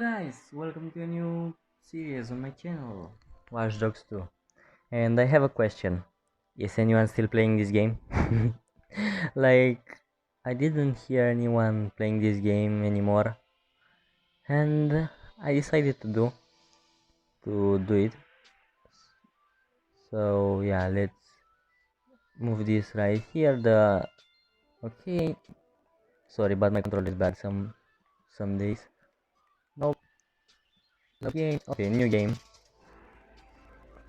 guys, welcome to a new series on my channel, Watch Dogs 2. And I have a question. Is anyone still playing this game? Like, I didn't hear anyone playing this game anymore, and I decided to do it. So yeah, let's move this right here. Okay, sorry, but my control is bad some days. Nope. Okay, new game.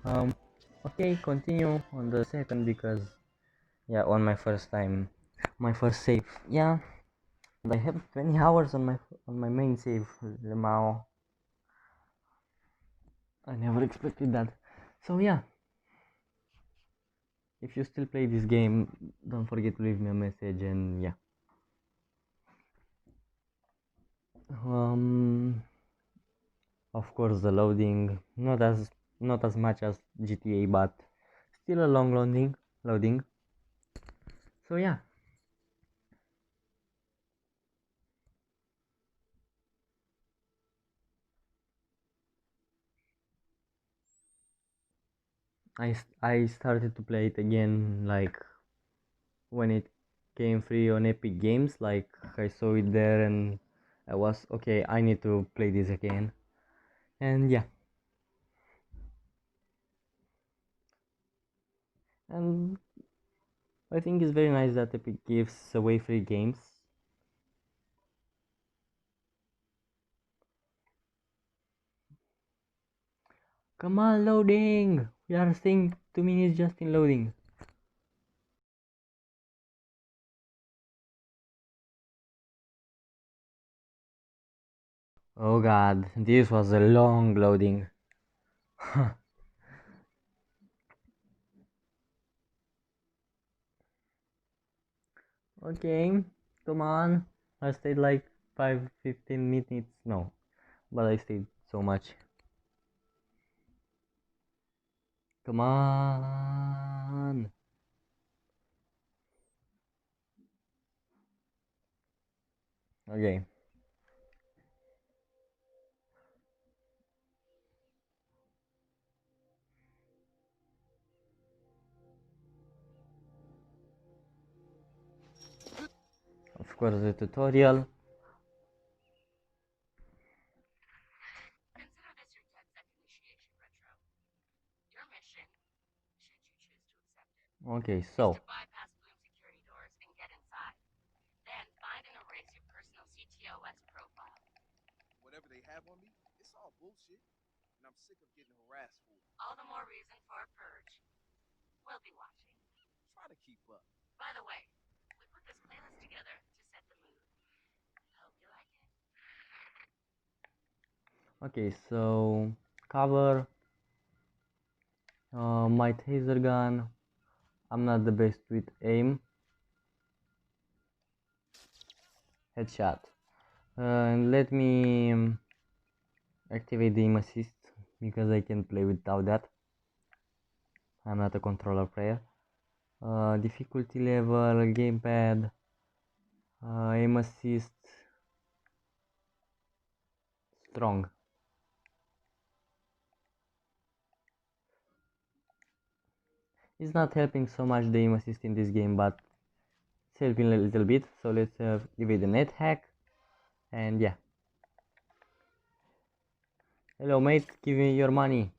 Um, okay, continue on the second because yeah, on my first time, my first save. Yeah, and I have 20 hours on my main save. Lemao. I never expected that. So yeah, if you still play this game, don't forget to leave me a message and yeah. Um, of course the loading not as much as GTA, but still a long loading. So yeah. I started to play it again like when it came free on Epic Games. Like I saw it there and I was okay. I need to play this again, and yeah, and I think it's very nice that Epic gives away free games. Come on, loading! We are staying 2 minutes just in loading. Oh god, this was a long loading. Okay, come on. I stayed like 15 minutes. No, but I stayed so much. Come on. Okay. Of course, the tutorial. Okay, so Whatever they have on me, it's all bullshit, and I'm sick of getting harassed for it. Try to keep up. okay, so cover my taser gun. I'm not the best with aim. Headshot. And let me activate the aim assist because I can play without that. I'm not a controller player. Difficulty level, gamepad, aim assist, strong. It's not helping so much the aim assist in this game, but it's helping a little bit. So let's give it a net hack, and yeah. Hello mate, give me your money.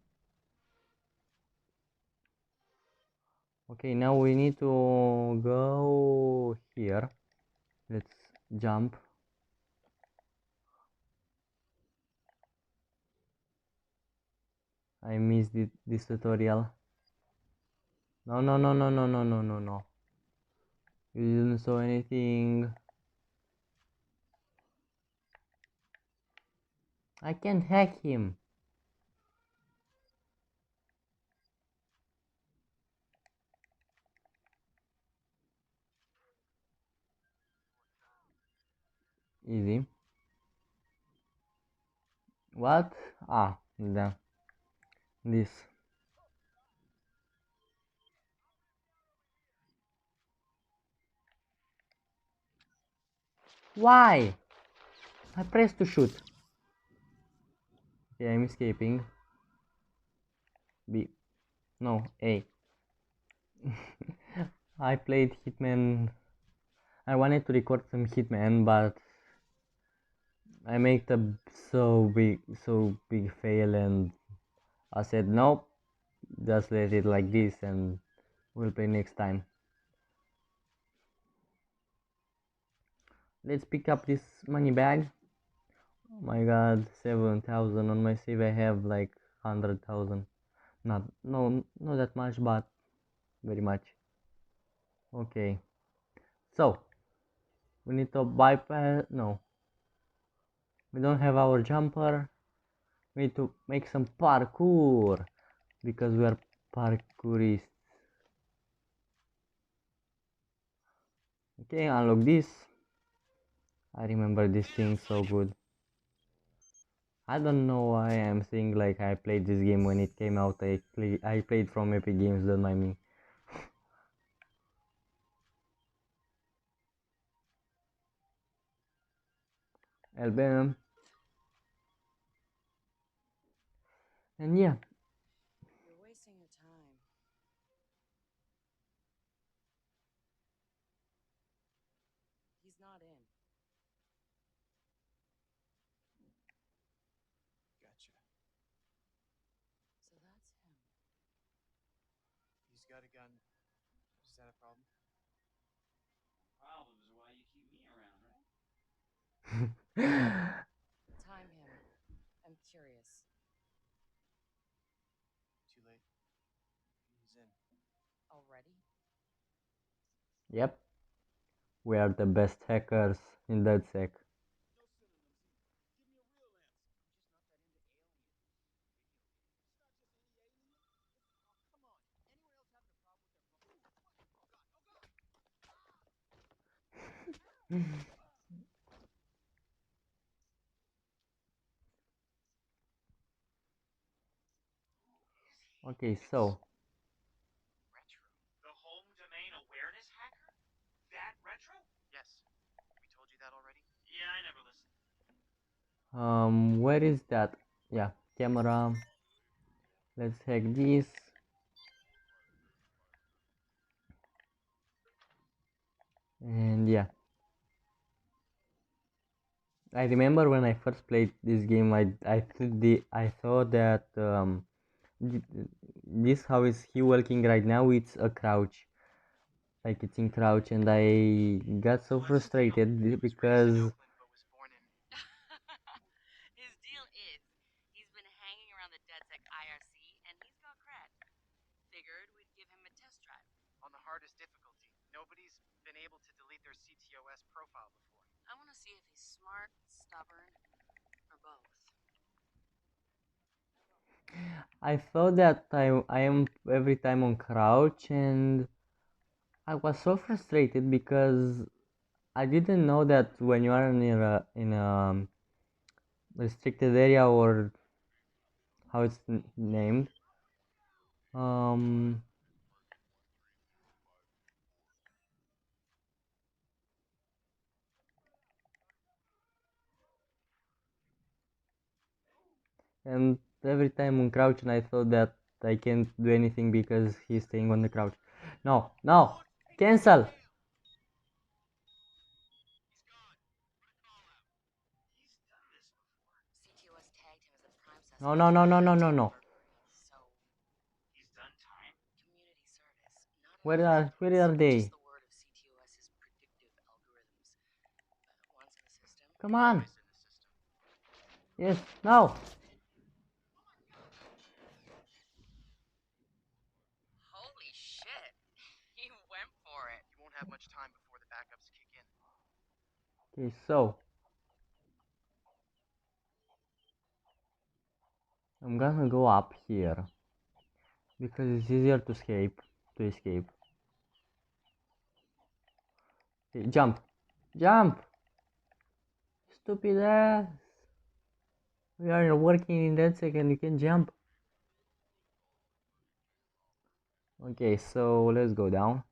Okay, now we need to go here. Let's jump. I missed this tutorial. No, no, no, no, no, no, no, no, no. You didn't saw anything. I can't hack him. Easy. What? Ah, this. Why? I pressed to shoot. Okay, I'm escaping. B. No, A. I played Hitman. I wanted to record some Hitman, but I made a so big fail, and I said nope. Just let it like this, and we'll play next time. Let's pick up this money bag. Oh my god, 7,000 on my save. I have like 100,000. Not no not that much, but very much. Okay, so we need to bypass. No, we don't have our jumper. We need to make some parkour because we are parkourists. Okay, unlock this. I remember this thing so good. I don't know why I'm saying like I played this game when it came out. I played from Epic Games. Don't mind me. Album. And yeah, You're wasting your time. He's not in. Gotcha. So that's him. He's got a gun. Is that a problem? Problems are why you keep me around, right? Time him. I'm curious. Too late. He's in. Already? yep, we are the best hackers in that sec. No synonyms either. Give me a real answer. I'm just not that into alien. Video games. It's not just any alien. Oh, come on. Anyone else having a problem with their phone? Ooh, what? Oh, God. Okay, so Retro. The home domain awareness hacker? That retro? Yes. We told you that already? Yeah, I never listened. where is that? Yeah, camera. Let's hack this. And yeah, I remember when I first played this game, I thought that this how is he walking right now? It's a crouch, like it's in crouch, and I got so frustrated He was raised in because Oakland but was born in. His deal is, he's been hanging around the DedSec IRC, and he's got cred. Figured we'd give him a test drive. On the hardest difficulty. Nobody's been able to delete their CTOS profile before. I want to see if he's smart, stubborn, or both. I thought that I am every time on crouch, and I was so frustrated because I didn't know that when you are in a restricted area, or how it's named, um and every time on crouch, and I thought that I can't do anything because he's staying on the crouch. No, no, Boss, take the thing cancel. down! He's gone. Run call out. He's done this before. CTOS tagged him as a prime No, suspect no, in no, a no, no, no, high-tech no. burglary. So, He's done time? community service. Not enough Where are evidence. they? Just the word of CTOS's predictive algorithms. Once in the system, Come on. Always in the system. Yes, no. holy shit! He went for it. You won't have much time before the backups kick in. Okay, so I'm gonna go up here because it's easier to escape. Okay, jump, jump, stupid ass. We are working in that second. You can jump. Okay, so let's go down.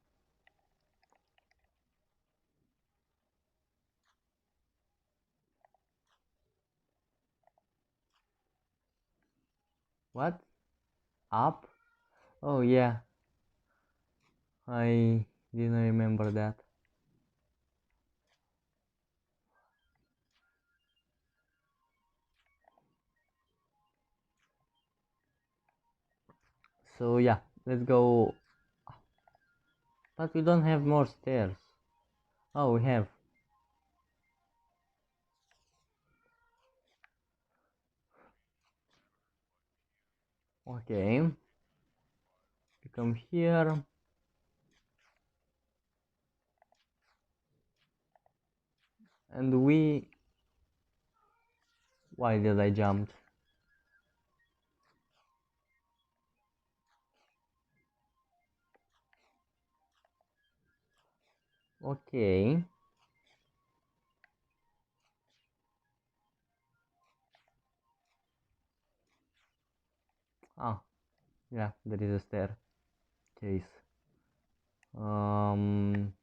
What? Up? Oh yeah, I didn't remember that. So yeah, let's go. But we don't have more stairs. Oh, we have. Okay, we come here. And we... Why did I jump? Okay. Ah, yeah, there is a staircase. Um,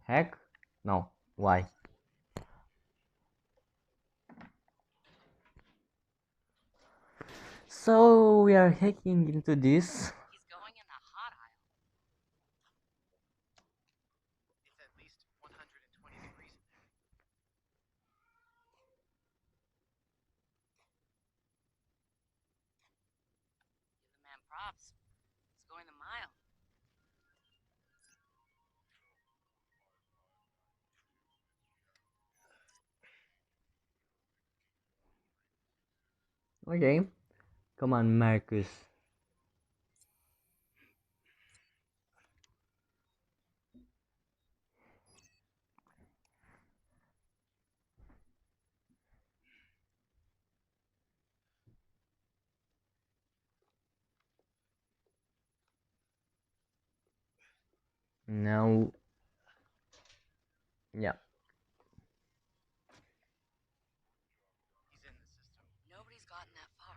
Hack? No. Why? So we are hacking into this. He's going in the hot aisle. It's at least 120 degrees in there. Give the man props. He's going the mile. Okay. Come on, Marcus. Now, yeah. He's in the system. Nobody's gotten that far.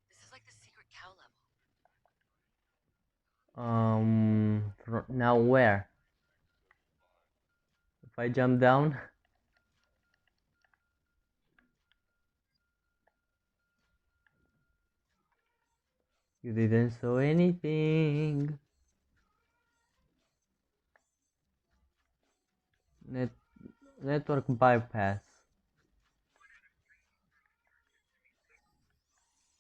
This is like the secret cow level. Now where? If I jump down? You didn't saw anything. Net Network bypass.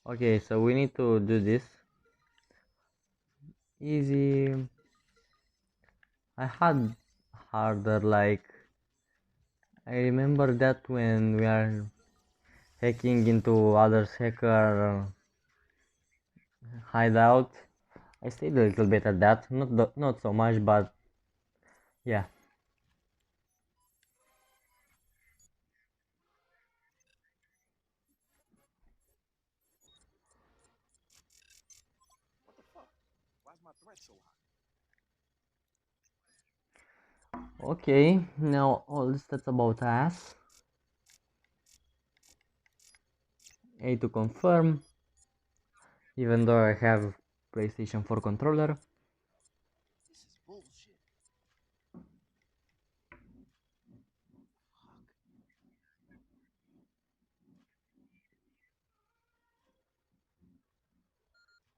Okay, so we need to do this. Easy. I had harder, like, I remember that when we are hacking into others hacker hideout. I stayed a little bit at that, not so much, but yeah. What the fuck? Why's my threat so high? Okay, now all the stats about us. A to confirm, even though I have PlayStation 4 controller. This is bullshit. Fuck.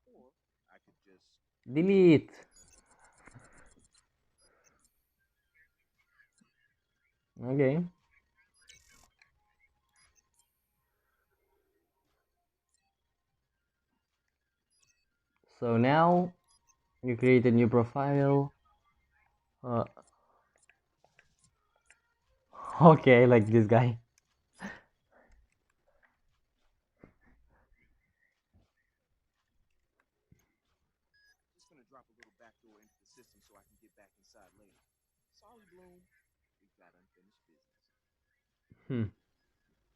Or I could just. Delete. Okay. So now you create a new profile. Uh, okay, like this guy. Just gonna drop a little backdoor into the system so I can get back inside later. Sorry, Bloom. We've got unfinished business. Hmm.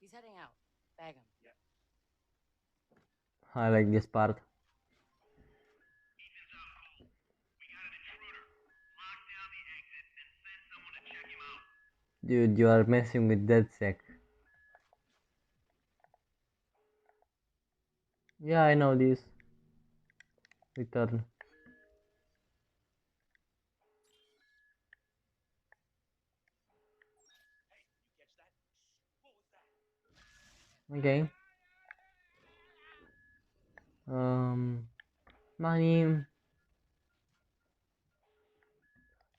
He's heading out. Bag him. I like this part. Dude, you are messing with DedSec. Yeah, I know this. Return. Okay. Um, money.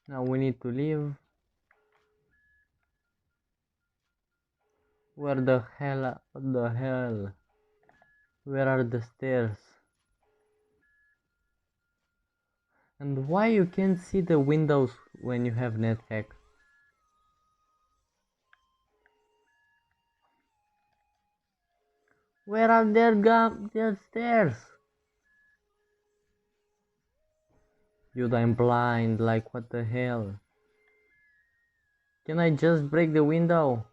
Now we need to leave. Where the hell? What the hell? Where are the stairs? And why you can't see the windows when you have net hack? Where are their stairs? Dude, I'm blind, like what the hell? Can I just break the window?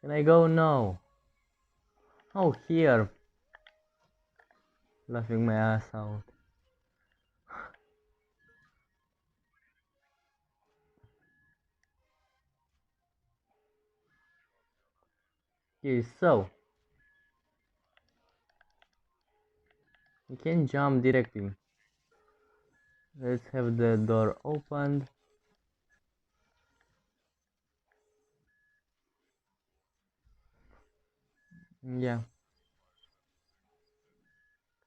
Can I go? No. Oh, here. Laughing my ass out. Okay, so. You can jump directly. Let's have the door opened. Yeah.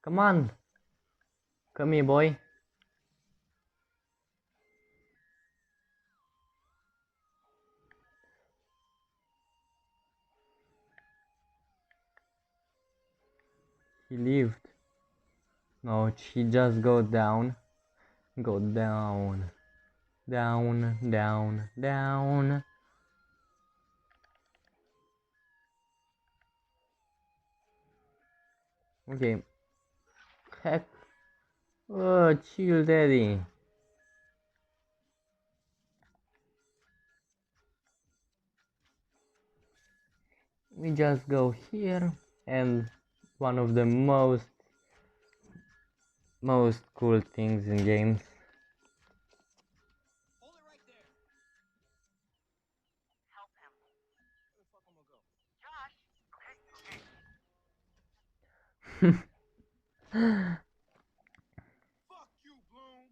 Come on. Come here, boy. He lived. No, she just go down. Go down. Down, down, down. Okay. Heck. Oh, chill, daddy. We just go here and one of the most cool things in games. Hold it right there. Help him. Where the fuck I'm gonna go? Josh! Okay, okay. Fuck you, Bloom.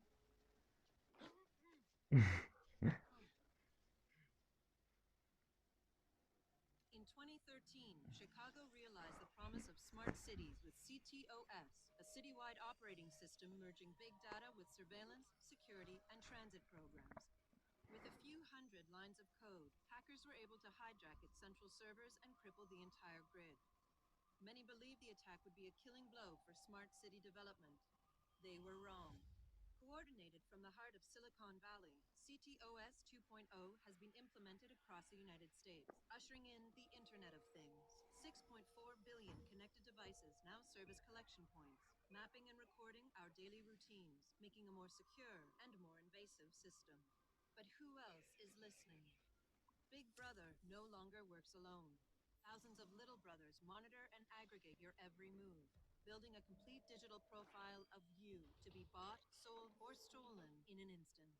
In 2013, Chicago realized the promise of smart cities with CTOS, a citywide operating system merging big data with surveillance, security, and transit programs. With a few hundred lines of code, hackers were able to hijack its central servers and cripple the entire grid. Many believed the attack would be a killing blow for smart city development. They were wrong. Coordinated from the heart of Silicon Valley, CTOS 2.0 has been implemented across the United States, ushering in the Internet of Things. 6.4 billion connected devices now serve as collection points, mapping and recording our daily routines, making a more secure and more invasive system. But who else is listening? Big Brother no longer works alone. Thousands of little brothers monitor and aggregate your every move, building a complete digital profile of you to be bought, sold, or stolen in an instant.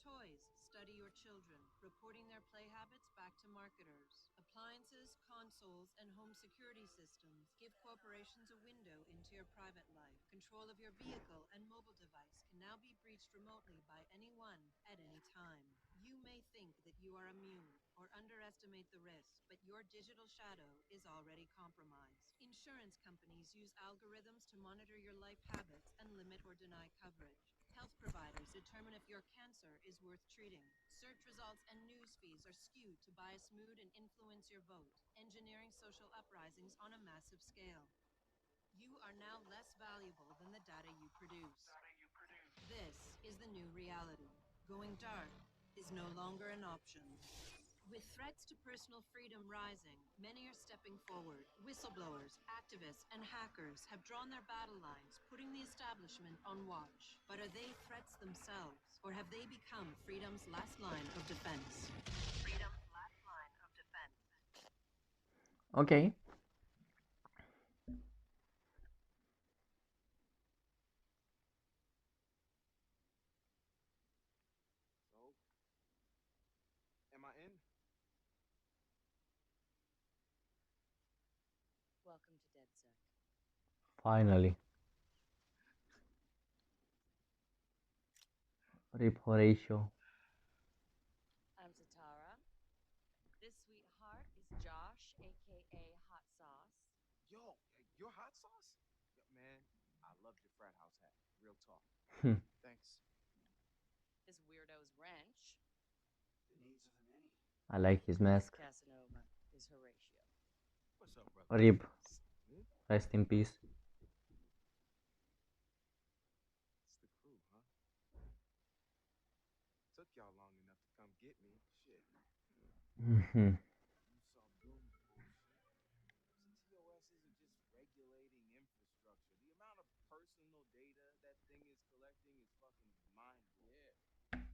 Toys study your children, reporting their play habits back to marketers. Appliances, consoles, and home security systems give corporations a window into your private life. Control of your vehicle and mobile device can now be breached remotely by anyone at any time. You may think that you are immune or underestimate the risk, but your digital shadow is already compromised. Insurance companies use algorithms to monitor your life habits and limit or deny coverage. Health providers determine if your cancer is worth treating. Search results and news feeds are skewed to bias mood and influence your vote, engineering social uprisings on a massive scale. You are now less valuable than the data you produce. This is the new reality. Going dark is no longer an option. With threats to personal freedom rising, many are stepping forward. Whistleblowers, activists, and hackers have drawn their battle lines, putting the establishment on watch. But are they threats themselves, or have they become freedom's last line of defense? Freedom's last line of defense. Okay. So, am I in? Welcome to DedSec. Finally. Rip Horatio. I'm Zatara. This sweetheart is Josh, aka Hot Sauce. Yo, your hot sauce? Yo, man, I loved your frat house hat. Real talk. Hmm. Thanks. This weirdo's Wrench. The needs of the many. I like his This mask. Casanova is Horatio. What's up, brother? Rip, Hmm? rest in peace. It's the crew, huh? Took y'all long enough to come get me. Shit. Mhm. You saw Bloom's bullshit. TOSs are just regulating infrastructure. The amount of personal data that thing is collecting is fucking mind blowing. Yeah,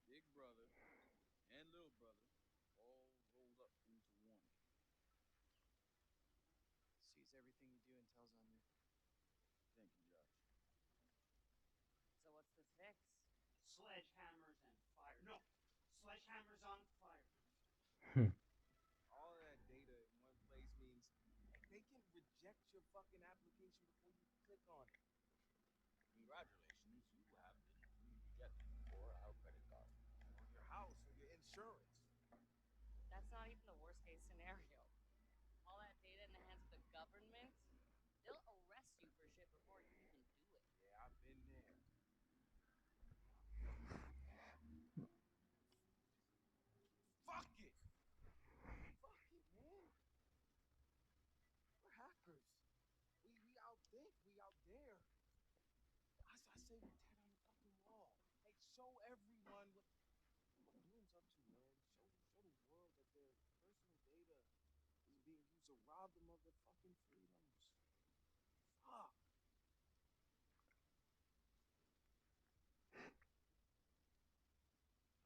Big Brother and Little Brother all rolled up into one. Sees everything you do and tells on you. Thank you, Josh. So what's the fix? Sledgehammers and fire. No, sledgehammers on fire. All of that data in one place means they can reject your fucking application before you click on it. Congratulations, you have been pre-rejected for our credit card. Or your house or your insurance. That's not even the worst case scenario. All that data in the hands of the government, they'll arrest you for shit before you even do it. Yeah, I've been there. Fuck it! Fuck it, man. We're hackers. We outthink, we out there. I say we tear down the fucking wall. Hey, show everyone what Bloom's up to, man. Show the world that their personal data is being used to rob them of their fucking freedoms. Fuck.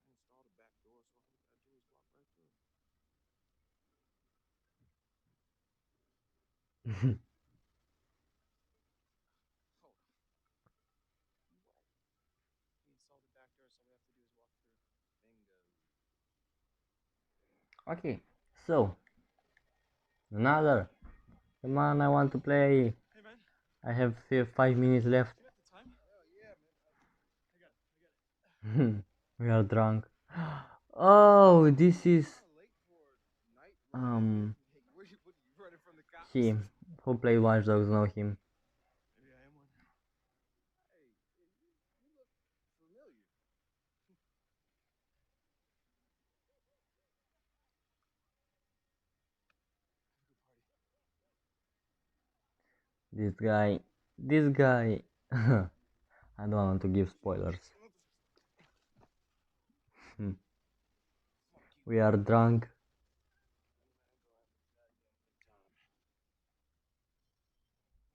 I installed a back door, so all we gotta do is walk right through. Hold on. What? He installed the back door, so all we have to do is walk through. Bingo. Okay, so another. Come on, I want to play. Hey, man. I have 5 minutes left. You got the time? Hell yeah, man. I got it. We are drunk. Oh, this is Kind of late for night running. um Hey, what are you running from the cops? he who played Watch Dogs know him. Maybe I am one. Hey, you look familiar. This guy. I don't want to give spoilers. Hmm. We are drunk.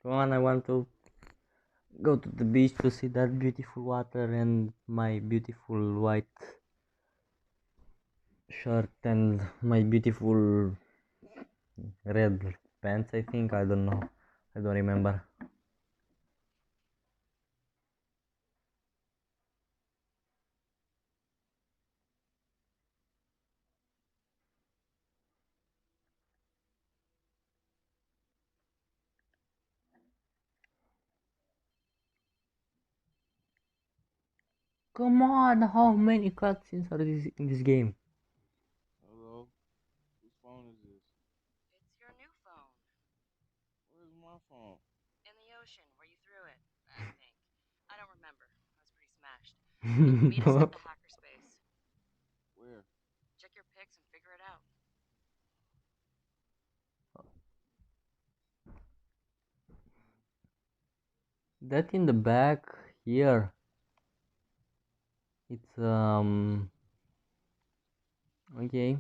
Come on, I want to go to the beach to see that beautiful water and my beautiful white shirt and my beautiful red pants, I think. I don't know. I don't remember. Come on, how many cutscenes are in this game? Hello? Whose phone is this? It's your new phone. Where's my phone? In the ocean, where you threw it, I think. I don't remember. I was pretty smashed. Look, meet us at the hackerspace. Where? Check your pics and figure it out. That in the back here. It's okay.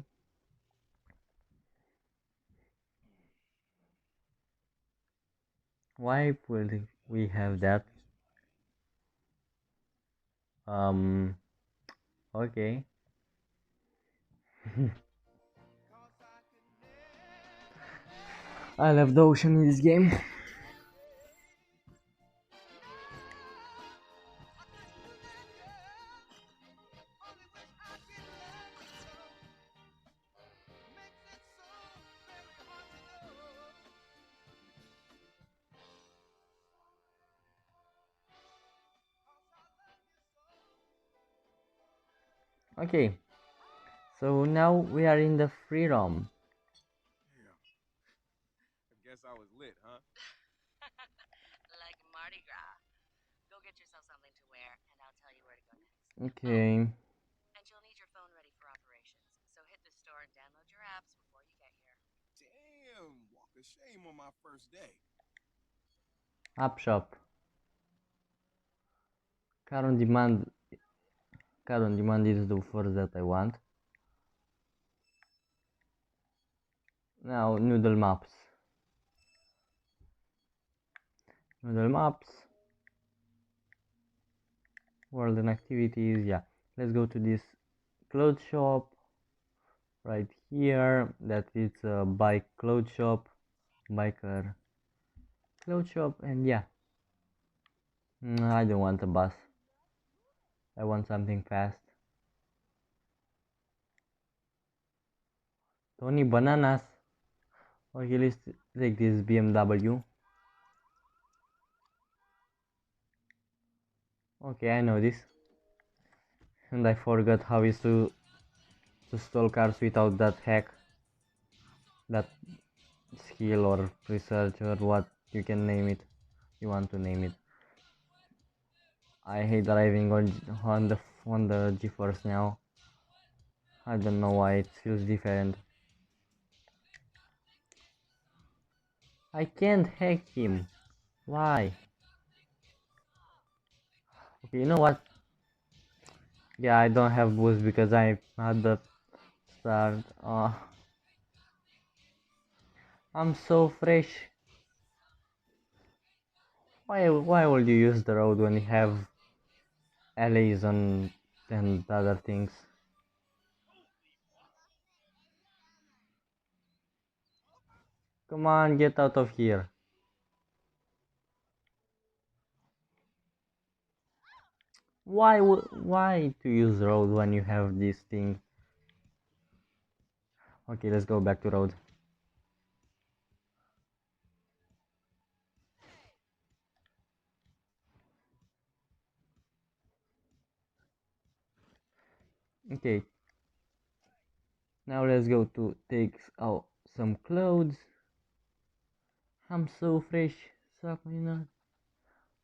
Why would we have that? Um okay. I love the ocean in this game. Okay, So now we are in the freedom. Damn. I guess I was lit, huh? Like Mardi Gras. Go get yourself something to wear, and I'll tell you where to go next. Okay. And you'll need your phone ready for operations, so hit the store and download your apps before you get here. Damn. Walk of shame on my first day. Up shop. Car on demand. Car on demand is the first that I want. Now noodle maps. Noodle maps. World and activities. Yeah. Let's go to this clothes shop right here. That is a bike clothes shop. Biker clothes shop, and yeah. I don't want a bus. I want something fast. Tony bananas. Okay, let's take this BMW. Okay, I know this. And I forgot how is to stall cars without that hack, that skill or research or what you can name it. You want to name it. I hate driving on the G-Force now. I don't know why it feels different. I can't hack him. Why? Okay, you know what? Yeah, I don't have boost because I had the start. I'm so fresh. Why would you use the road when you have alleys and other things? Come on, get out of here. Why to use road when you have this thing? Okay, let's go back to road. Okay, now let's go to take out some clothes. I'm so fresh. Suck me not.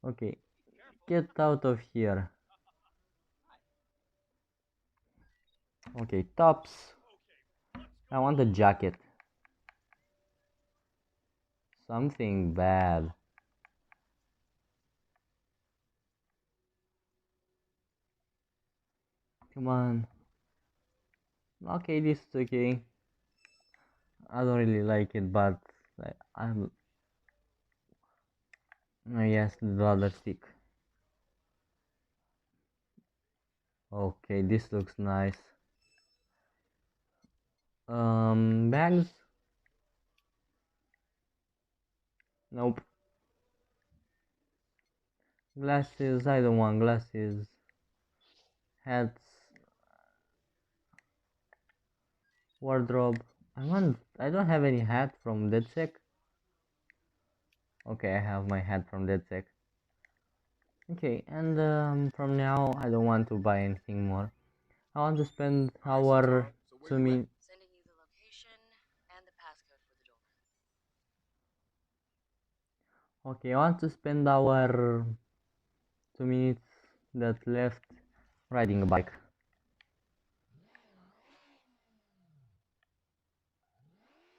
Okay, get out of here. Okay, tops. I want a jacket. Something bad. Come on. Okay, this is okay. I don't really like it, but I'm. Yes, the other stick. Okay, this looks nice. Bags? Nope. Glasses? I don't want glasses. Hats? Wardrobe? I don't have any hat from DeadSec. Okay, I have my hat from DeadSec. Okay, and from now I don't want to buy anything more. I want to spend All right, Santaro. our So where to you at? me. Sending you the location and the passcode for the door. Okay, I want to spend our 2 minutes that left riding a bike.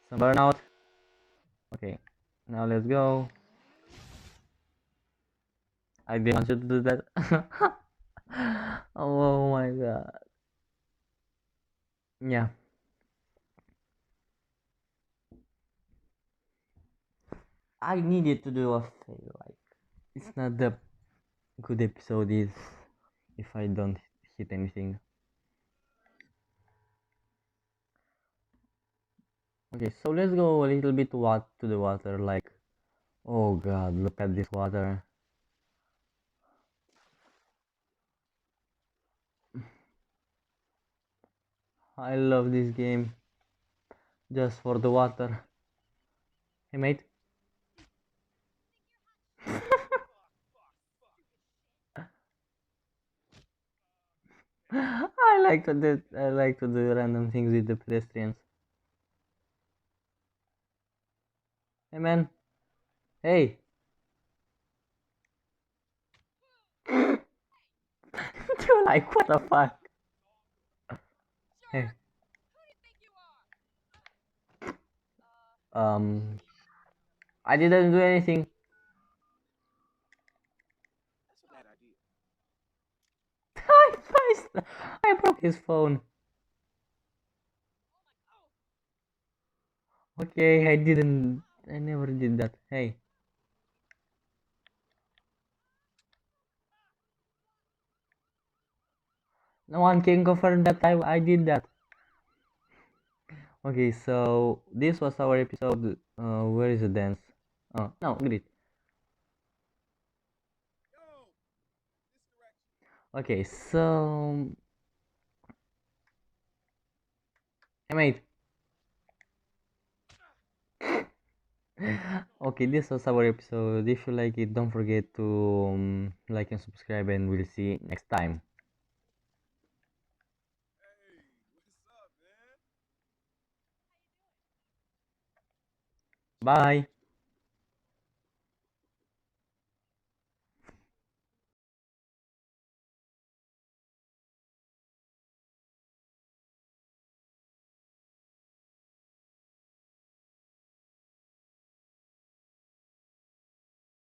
Some burnout. Okay, now let's go. I didn't want you to do that. Oh my god. Yeah, I needed to do a fail. Like, it's not the good episode is if I don't hit anything. Okay, so let's go a little bit what to the water. Like, oh god, look at this water. I love this game just for the water. Hey mate. I like to do random things with the pedestrians. Hey man, hey. You're like what the fuck? Hey, um, I didn't do anything. That's a bad idea. I broke his phone. Okay, I didn't. I never did that. Hey, no one can confirm that I did that. Okay, so this was our episode. Where is the dance? Oh, no, great. Yo, this direction. Okay, so hey, mate. Okay, this was our episode. If you like it, don't forget to like and subscribe, and we'll see you next time. Hey, what's up, man? Bye.